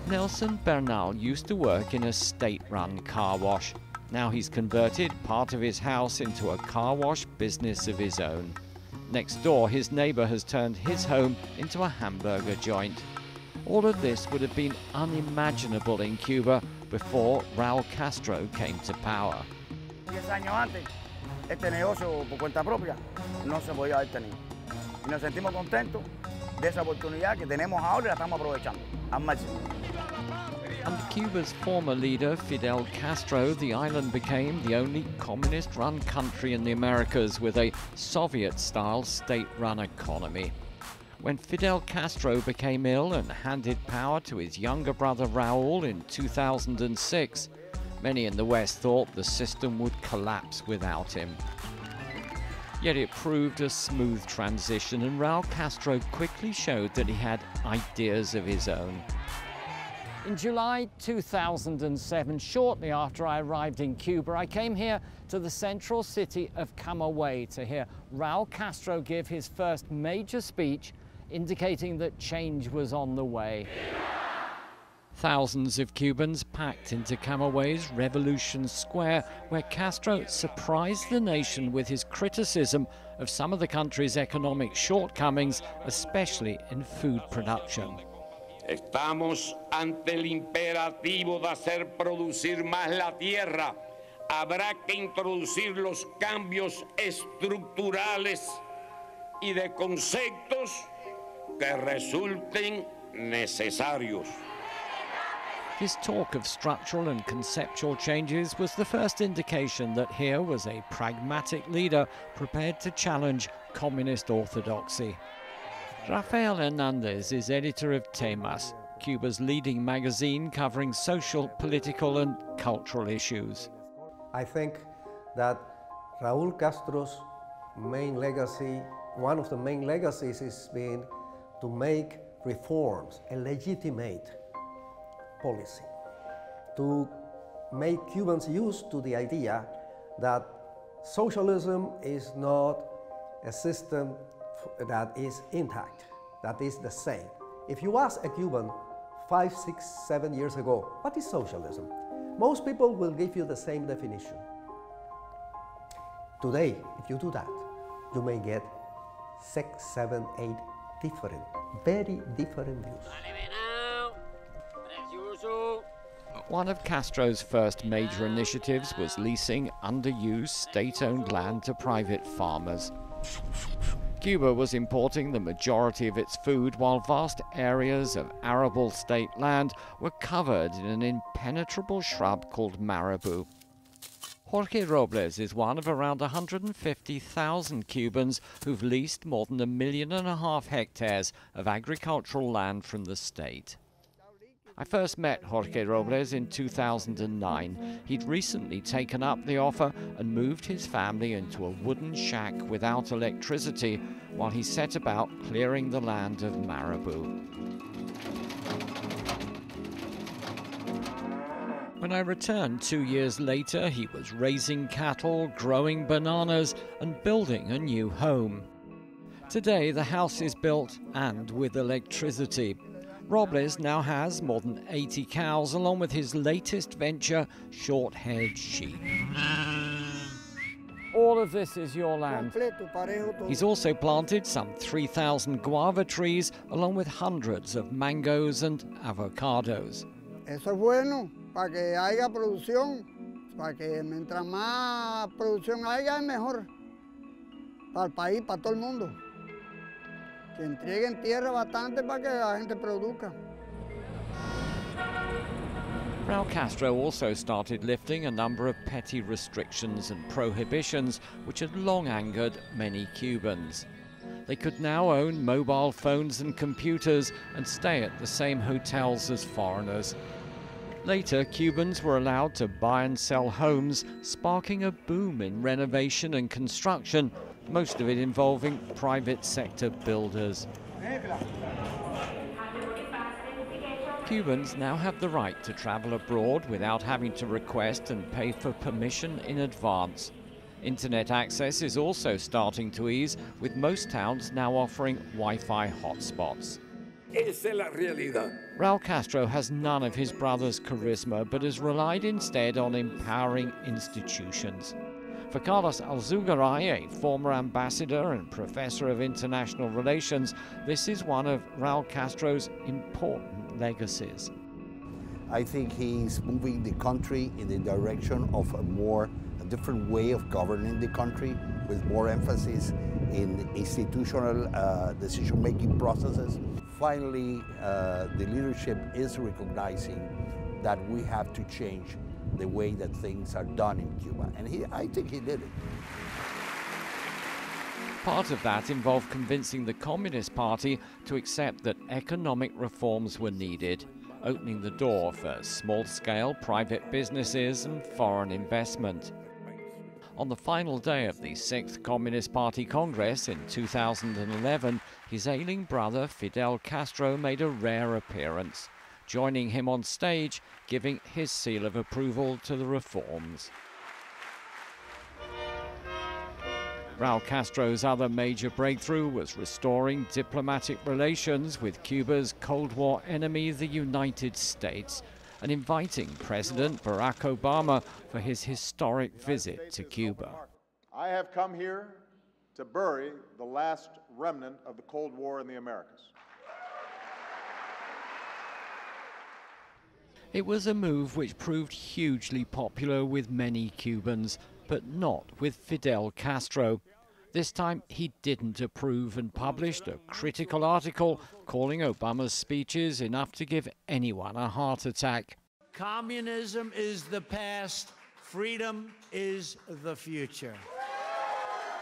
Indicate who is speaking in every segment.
Speaker 1: Nelson Bernal used to work in a state-run car wash. Now he's converted part of his house into a car wash business of his own. Next door, his neighbor has turned his home into a hamburger joint. All of this would have been unimaginable in Cuba before Raul Castro came to power.
Speaker 2: 10 años antes, este negocio por cuenta propia no se podía haber tenido. Y nos sentimos contentos de esa oportunidad que tenemos ahora y la estamos aprovechando al máximo.
Speaker 1: Under Cuba's former leader, Fidel Castro, the island became the only communist-run country in the Americas with a Soviet-style state-run economy. When Fidel Castro became ill and handed power to his younger brother Raúl in 2006, many in the West thought the system would collapse without him. Yet it proved a smooth transition, and Raul Castro quickly showed that he had ideas of his own. In July 2007, shortly after I arrived in Cuba, I came here to the central city of Camagüey to hear Raul Castro give his first major speech, indicating that change was on the way. Thousands of Cubans packed into Camagüey's Revolution Square, where Castro surprised the nation with his criticism of some of the country's economic shortcomings, especially in food production.
Speaker 3: Estamos ante el imperativo de hacer producir más la tierra. Habrá que introducir los cambios estructurales y de conceptos que resulten necesarios.
Speaker 1: His talk of structural and conceptual changes was the first indication that here was a pragmatic leader prepared to challenge communist orthodoxy. Rafael Hernandez is editor of Temas, Cuba's leading magazine covering social, political and cultural issues.
Speaker 4: I think that Raul Castro's main legacy, one of the main legacies, has been to make reforms a legitimate policy, to make Cubans used to the idea that socialism is not a system that is intact, that is the same. If you ask a Cuban 5, 6, 7 years ago, what is socialism? Most people will give you the same definition. Today, if you do that, you may get 6, 7, 8 different, very different views.
Speaker 1: One of Castro's first major initiatives was leasing underused state-owned land to private farmers. Cuba was importing the majority of its food, while vast areas of arable state land were covered in an impenetrable shrub called marabou. Jorge Robles is one of around 150,000 Cubans who've leased more than 1.5 million hectares of agricultural land from the state. I first met Jorge Robles in 2009. He'd recently taken up the offer and moved his family into a wooden shack without electricity while he set about clearing the land of marabou. When I returned 2 years later, he was raising cattle, growing bananas, and building a new home. Today, the house is built and with electricity. Robles now has more than 80 cows, along with his latest venture, short-haired sheep. All of this is your land. He's also planted some 3,000 guava trees, along with hundreds of mangoes and avocados.
Speaker 5: Eso es bueno, para que haya producción, para que mientras más producción haya es mejor, para el país, para todo el mundo. Que entreguen tierra bastante para que la gente produzca.
Speaker 1: Raul Castro also started lifting a number of petty restrictions and prohibitions which had long angered many Cubans. They could now own mobile phones and computers and stay at the same hotels as foreigners. Later, Cubans were allowed to buy and sell homes, sparking a boom in renovation and construction, most of it involving private sector builders. Cubans now have the right to travel abroad without having to request and pay for permission in advance. Internet access is also starting to ease, with most towns now offering Wi-Fi hotspots.
Speaker 3: Esa es la realidad.
Speaker 1: Raul Castro has none of his brother's charisma, but has relied instead on empowering institutions. For Carlos Alzugaray, a former ambassador and professor of international relations, this is one of Raul Castro's important legacies.
Speaker 6: I think he's moving the country in the direction of a different way of governing the country, with more emphasis in institutional decision-making processes. Finally, the leadership is recognizing that we have to change the way that things are done in Cuba, and I think he did it.
Speaker 1: Part of that involved convincing the Communist Party to accept that economic reforms were needed, opening the door for small-scale private businesses and foreign investment. On the final day of the 6th Communist Party Congress in 2011, his ailing brother Fidel Castro made a rare appearance, joining him on stage, giving his seal of approval to the reforms. Raul Castro's other major breakthrough was restoring diplomatic relations with Cuba's Cold War enemy, the United States, and inviting President Barack Obama for his historic visit to Cuba.
Speaker 7: I have come here to bury the last remnant of the Cold War in the Americas.
Speaker 1: It was a move which proved hugely popular with many Cubans, but not with Fidel Castro. This time he didn't approve and published a critical article calling Obama's speeches enough to give anyone a heart attack.
Speaker 8: Communism is the past, freedom is the future.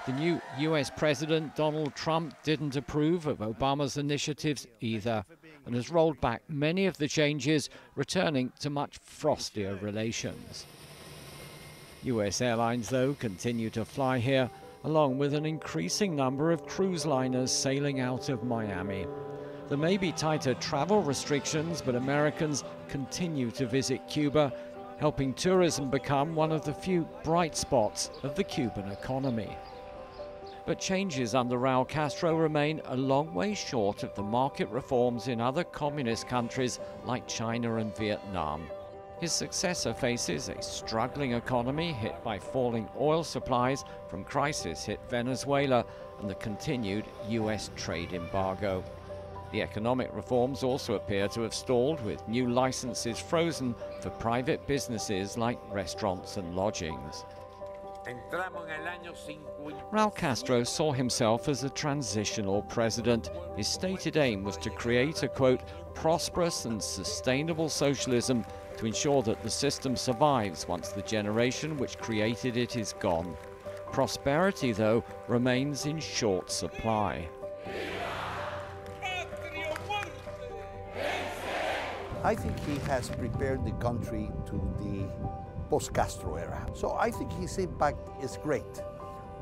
Speaker 1: The new US President Donald Trump didn't approve of Obama's initiatives either, and has rolled back many of the changes, returning to much frostier relations. US airlines, though, continue to fly here, along with an increasing number of cruise liners sailing out of Miami. There may be tighter travel restrictions, but Americans continue to visit Cuba, helping tourism become one of the few bright spots of the Cuban economy. But changes under Raul Castro remain a long way short of the market reforms in other communist countries like China and Vietnam. His successor faces a struggling economy hit by falling oil supplies from crisis-hit Venezuela and the continued US trade embargo. The economic reforms also appear to have stalled, with new licenses frozen for private businesses like restaurants and lodgings. Raul Castro saw himself as a transitional president. His stated aim was to create a, quote, prosperous and sustainable socialism to ensure that the system survives once the generation which created it is gone. Prosperity, though, remains in short supply.
Speaker 6: I think he has prepared the country to the post-Castro era. So I think his impact is great,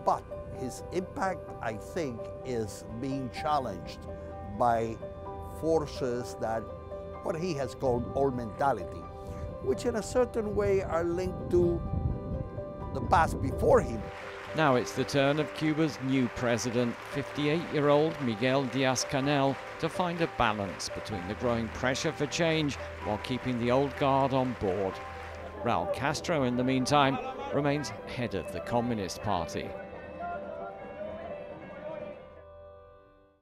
Speaker 6: but his impact, I think, is being challenged by forces that, what he has called old mentality, which in a certain way are linked to the past before him.
Speaker 1: Now it's the turn of Cuba's new president, 58-year-old Miguel Díaz-Canel, to find a balance between the growing pressure for change while keeping the old guard on board. Raul Castro, in the meantime, remains head of the Communist Party.